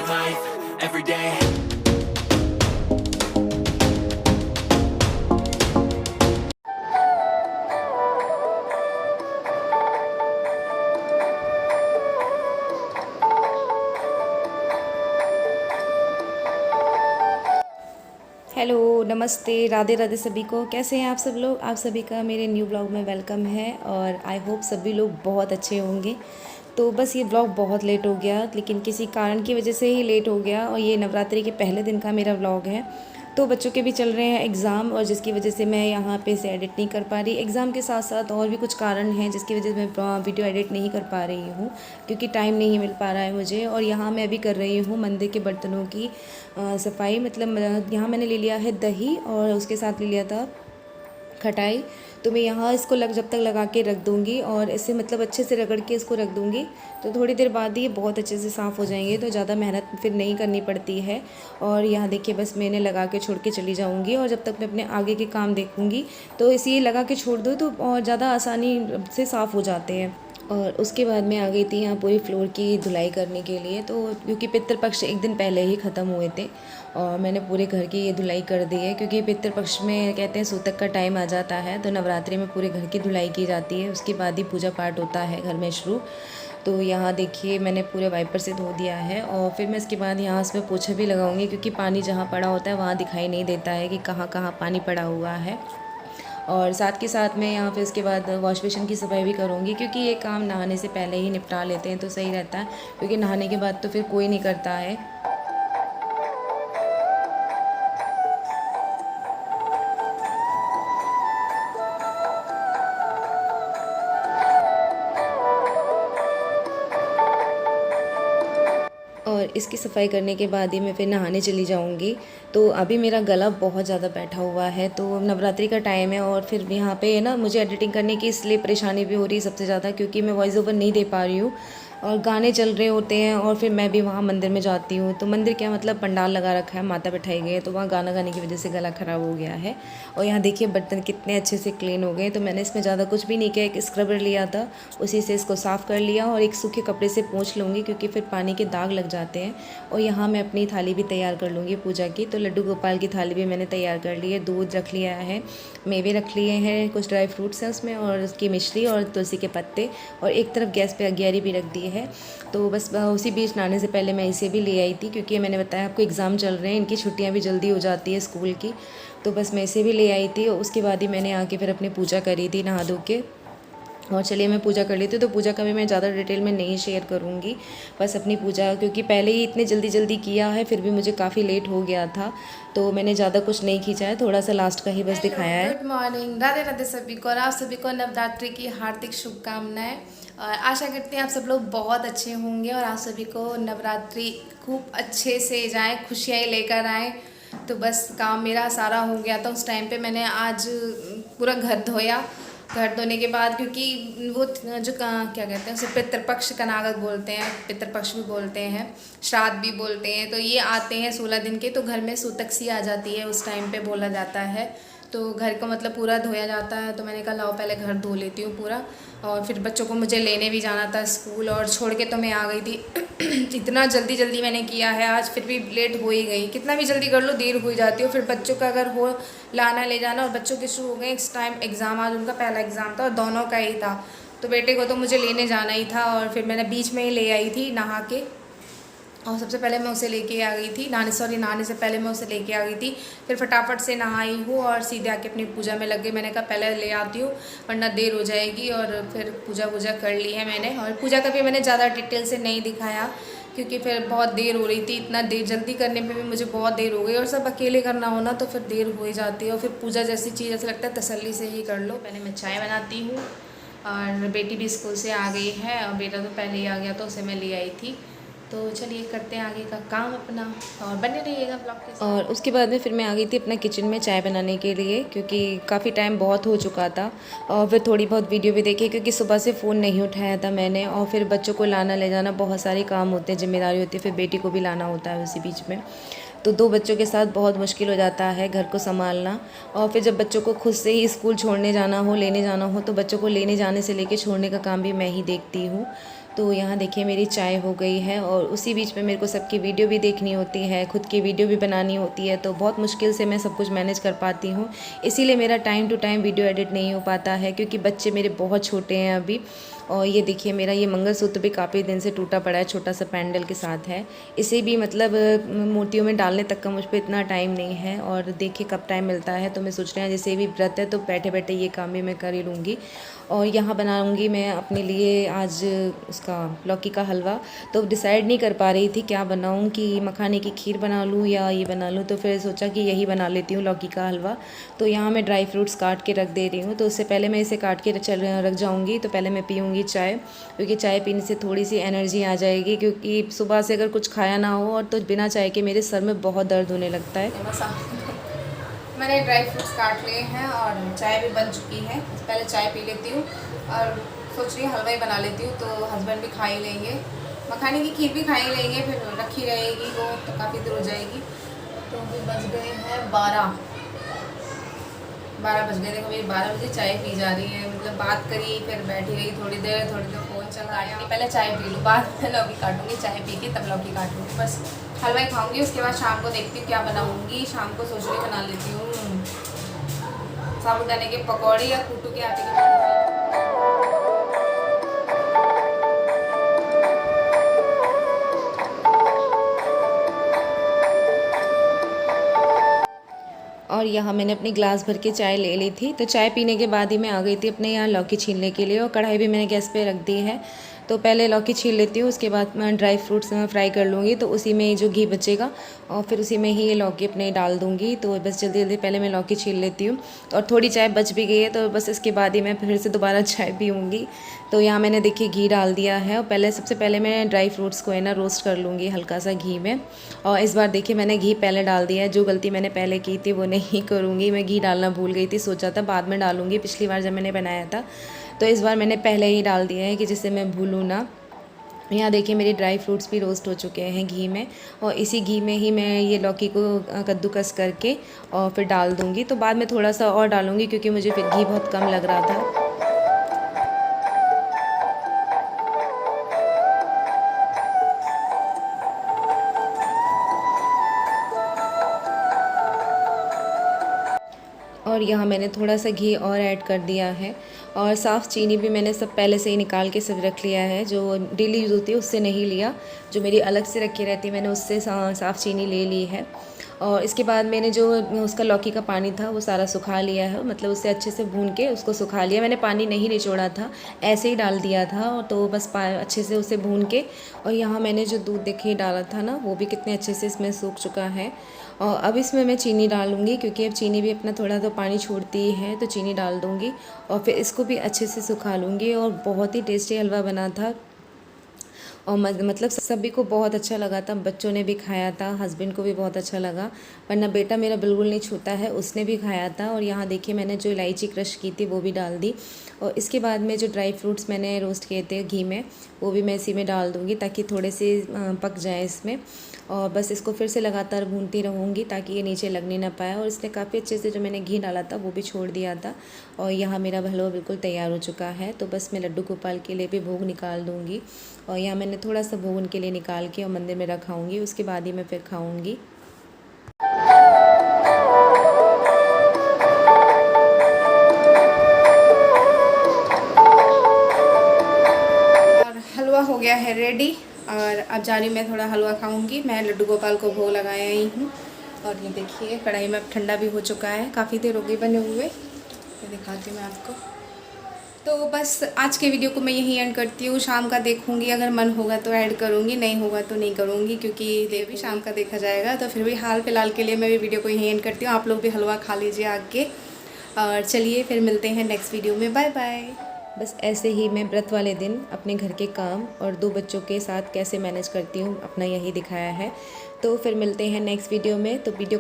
living life every day. Hello, नमस्ते, राधे राधे सभी को। कैसे हैं आप सब लोग? आप सभी का मेरे न्यू ब्लॉग में वेलकम है और आई होप सभी लोग बहुत अच्छे होंगे। तो बस ये ब्लॉग बहुत लेट हो गया, लेकिन किसी कारण की वजह से ही लेट हो गया और ये नवरात्रि के पहले दिन का मेरा ब्लॉग है। तो बच्चों के भी चल रहे हैं एग्ज़ाम और जिसकी वजह से मैं यहाँ पे इसे एडिट नहीं कर पा रही। एग्ज़ाम के साथ साथ और भी कुछ कारण हैं जिसकी वजह से मैं वीडियो एडिट नहीं कर पा रही हूँ, क्योंकि टाइम नहीं मिल पा रहा है मुझे। और यहाँ मैं अभी कर रही हूँ मंदिर के बर्तनों की सफाई। मतलब यहाँ मैंने ले लिया है दही और उसके साथ ले लिया था खटाई। तो मैं यहाँ इसको जब तक लगा के रख दूँगी और इसे मतलब अच्छे से रगड़ के इसको रख दूँगी, तो थोड़ी देर बाद ही ये बहुत अच्छे से साफ़ हो जाएंगे। तो ज़्यादा मेहनत फिर नहीं करनी पड़ती है। और यहाँ देखिए बस मैंने लगा के छोड़ के चली जाऊँगी और जब तक मैं अपने आगे के काम देखूँगी तो इसे लगा के छोड़ दो तो और ज़्यादा आसानी से साफ़ हो जाते हैं। और उसके बाद मैं आ गई थी यहाँ पूरी फ्लोर की धुलाई करने के लिए। तो क्योंकि पितृपक्ष एक दिन पहले ही ख़त्म हुए थे और मैंने पूरे घर की ये धुलाई कर दी है, क्योंकि पितृपक्ष में कहते हैं सूतक का टाइम आ जाता है। तो नवरात्रि में पूरे घर की धुलाई की जाती है, उसके बाद ही पूजा पाठ होता है घर में शुरू। तो यहाँ देखिए मैंने पूरे वाइपर से धो दिया है और फिर मैं इसके बाद यहाँ इसमें पोछा भी लगाऊंगी, क्योंकि पानी जहाँ पड़ा होता है वहाँ दिखाई नहीं देता है कि कहाँ कहाँ पानी पड़ा हुआ है। और साथ के साथ मैं यहाँ पे इसके बाद वॉश बेसिन की सफाई भी करूँगी, क्योंकि ये काम नहाने से पहले ही निपटा लेते हैं तो सही रहता है, क्योंकि नहाने के बाद तो फिर कोई नहीं करता है। और इसकी सफाई करने के बाद ही मैं फिर नहाने चली जाऊंगी। तो अभी मेरा गला बहुत ज़्यादा बैठा हुआ है, तो नवरात्रि का टाइम है और फिर यहाँ पे है ना मुझे एडिटिंग करने की इसलिए परेशानी भी हो रही है सबसे ज़्यादा, क्योंकि मैं वॉइस ओवर नहीं दे पा रही हूँ और गाने चल रहे होते हैं। और फिर मैं भी वहाँ मंदिर में जाती हूँ, तो मंदिर क्या मतलब पंडाल लगा रखा है, माता बैठाई गई है, तो वहाँ गाना गाने की वजह से गला ख़राब हो गया है। और यहाँ देखिए बर्तन कितने अच्छे से क्लीन हो गए। तो मैंने इसमें ज़्यादा कुछ भी नहीं किया, एक स्क्रबर लिया था उसी से इसको साफ़ कर लिया और एक सूखे कपड़े से पोंछ लूँगी, क्योंकि फिर पानी के दाग लग जाते हैं। और यहाँ मैं अपनी थाली भी तैयार कर लूँगी पूजा की। तो लड्डू गोपाल की थाली भी मैंने तैयार कर ली है, दूध रख लिया है, मेवे रख लिए हैं, कुछ ड्राई फ्रूट्स हैं उसमें और उसकी मिश्री और तुलसी के पत्ते, और एक तरफ गैस पे अगियारी भी रख दी है। तो बस उसी बीच नहाने से पहले मैं इसे भी ले आई थी, क्योंकि मैंने बताया आपको एग्ज़ाम चल रहे हैं, इनकी छुट्टियाँ भी जल्दी हो जाती है स्कूल की। तो बस मैं इसे भी ले आई थी। उसके बाद ही मैंने आके फिर अपनी पूजा करी थी नहा धो के। और चलिए मैं पूजा कर लेती हूँ। तो पूजा का भी मैं ज़्यादा डिटेल में नहीं शेयर करूँगी, बस अपनी पूजा, क्योंकि पहले ही इतने जल्दी जल्दी किया है फिर भी मुझे काफ़ी लेट हो गया था, तो मैंने ज़्यादा कुछ नहीं खींचा है, थोड़ा सा लास्ट का ही बस दिखाया है। गुड मॉर्निंग, राधे राधे सभी को। और आप सभी को नवरात्रि की हार्दिक शुभकामनाएं। और आशा करती हैं आप सब लोग बहुत अच्छे होंगे और आप सभी को नवरात्रि खूब अच्छे से जाए, खुशियाँ लेकर आए। तो बस काम मेरा सारा हो गया था उस टाइम पे। मैंने आज पूरा घर धोया। घर धोने के बाद, क्योंकि वो जो क्या कहते हैं उसे पितृपक्ष कनागत बोलते हैं, पितृपक्ष भी बोलते हैं, श्राद्ध भी बोलते हैं। तो ये आते हैं 16 दिन के, तो घर में सूतक सी आ जाती है उस टाइम पे बोला जाता है। तो घर को मतलब पूरा धोया जाता है। तो मैंने कहा लाओ पहले घर धो लेती हूँ पूरा। और फिर बच्चों को मुझे लेने भी जाना था स्कूल, और छोड़ के तो मैं आ गई थी। इतना जल्दी जल्दी मैंने किया है आज, फिर भी लेट हो ही गई। कितना भी जल्दी कर लो देर हो ही जाती है। फिर बच्चों का अगर हो लाना ले जाना, और बच्चों के शुरू हो गए इस टाइम एग्ज़ाम, आज उनका पहला एग्ज़ाम था और दोनों का ही था। तो बेटे को तो मुझे लेने जाना ही था और फिर मैंने बीच में ही ले आई थी नहा के। और सबसे पहले मैं उसे लेके आ गई थी, नहाने से पहले मैं उसे लेके आ गई थी। फिर फटाफट से नहाई हूँ और सीधे आके अपनी पूजा में लग गई। मैंने कहा पहले ले आती हूँ वरना देर हो जाएगी। और फिर पूजा कर ली है मैंने। और पूजा का भी मैंने ज़्यादा डिटेल से नहीं दिखाया, क्योंकि फिर बहुत देर हो रही थी। इतना देर जल्दी करने में भी मुझे बहुत देर हो गई, और सब अकेले करना हो ना तो फिर देर हो ही जाती है। और फिर पूजा जैसी चीज़ ऐसा लगता है तसल्ली से ही कर लो। पहले मैं चाय बनाती हूँ और बेटी भी स्कूल से आ गई है और बेटा तो पहले ही आ गया, तो उसे मैं ले आई थी। तो चलिए करते हैं आगे का काम अपना, और बने रहिएगा ब्लॉग के साथ। और उसके बाद में फिर मैं आ गई थी अपना किचन में चाय बनाने के लिए, क्योंकि काफ़ी टाइम बहुत हो चुका था। और फिर थोड़ी बहुत वीडियो भी देखी, क्योंकि सुबह से फ़ोन नहीं उठाया था मैंने। और फिर बच्चों को लाना ले जाना, बहुत सारे काम होते हैं, जिम्मेदारी होती है, फिर बेटी को भी लाना होता है उसी बीच में। तो दो बच्चों के साथ बहुत मुश्किल हो जाता है घर को संभालना। और फिर जब बच्चों को खुद से ही स्कूल छोड़ने जाना हो, लेने जाना हो, तो बच्चों को लेने जाने से लेके छोड़ने का काम भी मैं ही देखती हूँ। तो यहाँ देखिए मेरी चाय हो गई है और उसी बीच में मेरे को सबकी वीडियो भी देखनी होती है, खुद की वीडियो भी बनानी होती है, तो बहुत मुश्किल से मैं सब कुछ मैनेज कर पाती हूँ। इसीलिए मेरा time to time video edit नहीं हो पाता है, क्योंकि बच्चे मेरे बहुत छोटे हैं अभी। और ये देखिए मेरा ये मंगलसूत्र भी काफ़ी दिन से टूटा पड़ा है, छोटा सा पैंडल के साथ है। इसे भी मतलब मोतियों में डालने तक का मुझ पर इतना टाइम नहीं है, और देखिए कब टाइम मिलता है। तो मैं सोच रही हूँ जैसे भी व्रत है तो बैठे बैठे ये काम भी मैं कर ही लूँगी। और यहाँ बनाऊँगी मैं अपने लिए आज उसका लौकी का हलवा। तो डिसाइड नहीं कर पा रही थी क्या बनाऊँ, कि मखाने की खीर बना लूँ या ये बना लूँ। तो फिर सोचा कि यही बना लेती हूँ, लौकी का हलवा। तो यहाँ मैं ड्राई फ्रूट्स काट के रख दे रही हूँ। तो उससे पहले मैं इसे काट के रख जाऊँगी। तो पहले मैं पीऊँगी चाय, क्योंकि चाय पीने से थोड़ी सी एनर्जी आ जाएगी, क्योंकि सुबह से अगर कुछ खाया ना हो और तो बिना चाय के मेरे सर में बहुत दर्द होने लगता है। मैंने ड्राई फ्रूट्स काट लिए हैं और चाय भी बन चुकी है। पहले चाय पी लेती हूँ और सोच रही हूँ हलवा ही बना लेती हूँ, तो हस्बैंड भी खा ही लेंगे, मखाने की खीर भी खा ही लेंगे, फिर रखी रहेगी वो तो काफ़ी देर हो जाएगी। तो अभी बज गए हैं 12 बज गए। देखो मेरी 12 बजे चाय पी जा रही है, मतलब बात करी फिर बैठी रही थोड़ी देर फ़ोन चलाया। पहले चाय पी लूँ, बाद में लौकी काटूँगी, चाय पी के तब लौकी काटूँगी। बस हलवा ही खाऊँगी, उसके बाद शाम को देखती हूँ क्या बनाऊँगी। शाम को सोच रही बना लेती हूँ साबूदाने के पकौड़े या कुट्टू के आटे के। और यहाँ मैंने अपनी ग्लास भर के चाय ले ली थी। तो चाय पीने के बाद ही मैं आ गई थी अपने यहाँ लौकी छीलने के लिए, और कढ़ाई भी मैंने गैस पे रख दी है। तो पहले लौकी छील लेती हूँ, उसके बाद मैं ड्राई फ्रूट्स में फ्राई कर लूँगी। तो उसी में जो घी बचेगा और फिर उसी में ही ये लौकी अपने डाल दूँगी। तो बस जल्दी जल्दी पहले मैं लौकी छील लेती हूँ। और थोड़ी चाय बच भी गई है, तो बस इसके बाद ही मैं फिर से दोबारा चाय पीऊँगी। तो यहाँ मैंने देखिए घी डाल दिया है, और सबसे पहले मैं ड्राई फ्रूट्स को है ना रोस्ट कर लूँगी हल्का सा घी में। और इस बार देखिए मैंने घी पहले डाल दिया है, जो गलती मैंने पहले की थी वो नहीं करूँगी। मैं घी डालना भूल गई थी, सोचा था बाद में डालूँगी पिछली बार जब मैंने बनाया था। तो इस बार मैंने पहले ही डाल दिया है कि जिससे मैं भूलूँ ना। यहाँ देखिए मेरे ड्राई फ्रूट्स भी रोस्ट हो चुके हैं घी में, और इसी घी में ही मैं ये लौकी को कद्दूकस करके और फिर डाल दूँगी। तो बाद में थोड़ा सा और डालूँगी, क्योंकि मुझे फिर घी बहुत कम लग रहा था। और यहाँ मैंने थोड़ा सा घी और ऐड कर दिया है, और साफ़ चीनी भी मैंने सब पहले से ही निकाल के सब रख लिया है। जो डेली यूज़ होती है उससे नहीं लिया, जो मेरी अलग से रखी रहती है मैंने उससे साफ़ चीनी ले ली है। और इसके बाद मैंने जो उसका लौकी का पानी था वो सारा सुखा लिया है, मतलब उससे अच्छे से भून के उसको सुखा लिया। मैंने पानी नहीं निचोड़ा था, ऐसे ही डाल दिया था। तो बस अच्छे से उसे भून के, और यहाँ मैंने जो दूध देखिए डाला था ना, वो भी कितने अच्छे से इसमें सूख चुका है। और अब इसमें मैं चीनी डालूँगी, क्योंकि अब चीनी भी अपना थोड़ा तो पानी छोड़ती है, तो चीनी डाल दूँगी। और फिर इसको भी अच्छे से सुखा लूँगी। और बहुत ही टेस्टी हलवा बना था, और मतलब सभी को बहुत अच्छा लगा था। बच्चों ने भी खाया था, हस्बैंड को भी बहुत अच्छा लगा, वरना बेटा मेरा बिल्कुल नहीं छूता है, उसने भी खाया था। और यहाँ देखिए मैंने जो इलायची क्रश की थी वो भी डाल दी। और इसके बाद में जो ड्राई फ्रूट्स मैंने रोस्ट किए थे घी में, वो भी मैं इसी में डाल दूँगी, ताकि थोड़े से पक जाए इसमें। और बस इसको फिर से लगातार भूनती रहूँगी, ताकि ये नीचे लगने ना पाए। और इसने काफ़ी अच्छे से जो मैंने घी डाला था वो भी छोड़ दिया था। और यहाँ मेरा हलवा बिल्कुल तैयार हो चुका है। तो बस मैं लड्डू गोपाल के लिए भी भोग निकाल दूँगी। और यहाँ मैंने थोड़ा सा भोग उनके लिए निकाल के और मंदिर में रखाऊँगी, उसके बाद ही मैं फिर खाऊँगी। और हलवा हो गया है रेडी, और अब जा रही मैं थोड़ा हलवा खाऊंगी। मैं लड्डू गोपाल को भोग लगाया ही हूँ। और ये देखिए कढ़ाई में अब ठंडा भी हो चुका है, काफ़ी देर हो गई बने हुए। ये दिखाती हूँ मैं आपको। तो बस आज के वीडियो को मैं यहीं एंड करती हूँ। शाम का देखूँगी, अगर मन होगा तो ऐड करूँगी, नहीं होगा तो नहीं करूँगी, क्योंकि ये भी शाम का देखा जाएगा। तो फिर भी हाल फिलहाल के लिए मैं भी वीडियो को यहीं एंड करती हूँ। आप लोग भी हलवा खा लीजिए आके, और चलिए फिर मिलते हैं नेक्स्ट वीडियो में। Bye bye. बस ऐसे ही मैं व्रत वाले दिन अपने घर के काम और 2 बच्चों के साथ कैसे मैनेज करती हूँ अपना यही दिखाया है। तो फिर मिलते हैं नेक्स्ट वीडियो में। तो वीडियो